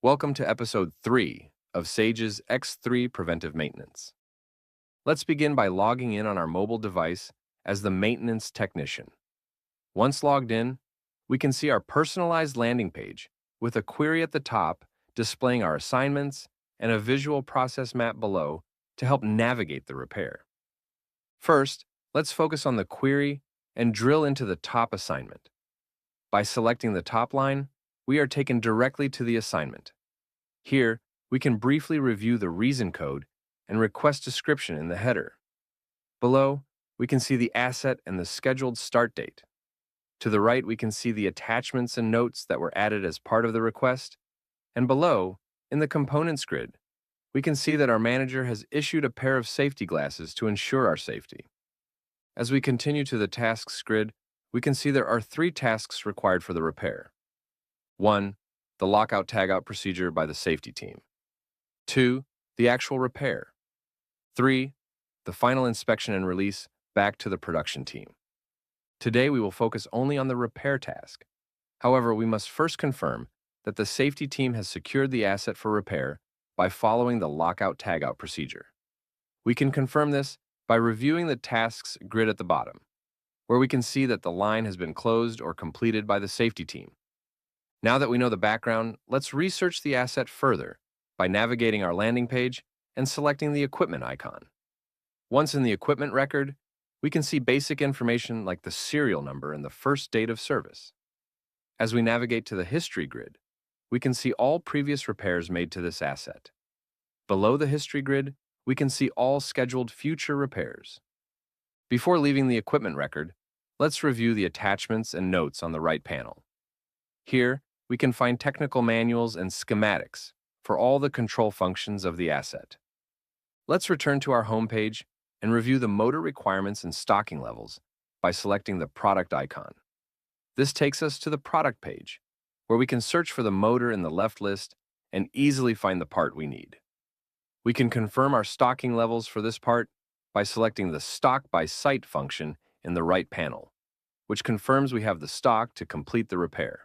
Welcome to episode 3 of Sage's X3 Preventive Maintenance. Let's begin by logging in on our mobile device as the maintenance technician. Once logged in, we can see our personalized landing page with a query at the top displaying our assignments and a visual process map below to help navigate the repair. First, let's focus on the query and drill into the top assignment. By selecting the top line, we are taken directly to the assignment. Here, we can briefly review the reason code and request description in the header. Below, we can see the asset and the scheduled start date. To the right, we can see the attachments and notes that were added as part of the request. And below, in the components grid, we can see that our manager has issued a pair of safety glasses to ensure our safety. As we continue to the tasks grid, we can see there are 3 tasks required for the repair. 1. The lockout tagout procedure by the safety team. 2. The actual repair. 3. The final inspection and release back to the production team. Today we will focus only on the repair task. However, we must first confirm that the safety team has secured the asset for repair by following the lockout tagout procedure. We can confirm this by reviewing the tasks grid at the bottom, where we can see that the line has been closed or completed by the safety team. Now that we know the background, let's research the asset further by navigating our landing page and selecting the equipment icon. Once in the equipment record, we can see basic information like the serial number and the first date of service. As we navigate to the history grid, we can see all previous repairs made to this asset. Below the history grid, we can see all scheduled future repairs. Before leaving the equipment record, let's review the attachments and notes on the right panel. Here, we can find technical manuals and schematics for all the control functions of the asset. Let's return to our home page and review the motor requirements and stocking levels by selecting the product icon. This takes us to the product page, where we can search for the motor in the left list and easily find the part we need. We can confirm our stocking levels for this part by selecting the Stock by Site function in the right panel, which confirms we have the stock to complete the repair.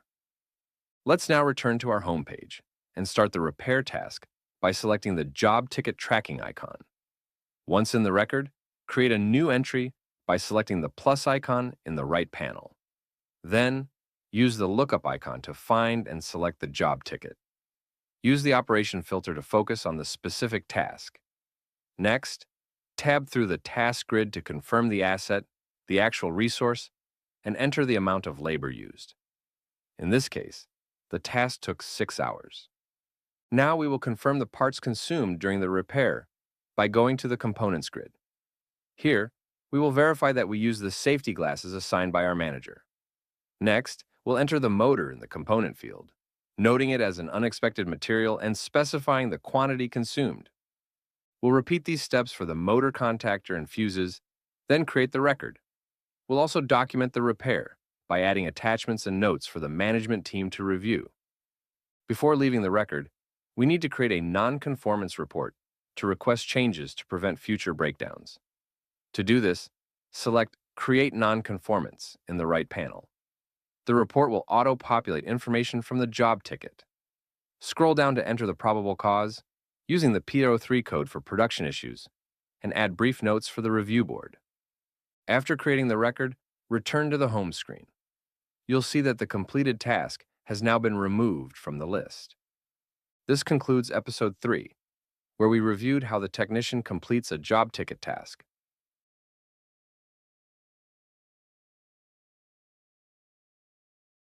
Let's now return to our home page and start the repair task by selecting the Job Ticket Tracking icon. Once in the record, create a new entry by selecting the plus icon in the right panel. Then, use the lookup icon to find and select the job ticket. Use the operation filter to focus on the specific task. Next, tab through the task grid to confirm the asset, the actual resource, and enter the amount of labor used. In this case, the task took 6 hours. Now we will confirm the parts consumed during the repair by going to the components grid. Here, we will verify that we use the safety glasses assigned by our manager. Next, we'll enter the motor in the component field, noting it as an unexpected material and specifying the quantity consumed. We'll repeat these steps for the motor contactor and fuses, then create the record. We'll also document the repair by adding attachments and notes for the management team to review. Before leaving the record, we need to create a non-conformance report to request changes to prevent future breakdowns. To do this, select Create Non-Conformance in the right panel. The report will auto-populate information from the job ticket. Scroll down to enter the probable cause, using the P03 code for production issues, and add brief notes for the review board. After creating the record, return to the home screen. You'll see that the completed task has now been removed from the list. This concludes episode 3, where we reviewed how the technician completes a job ticket task.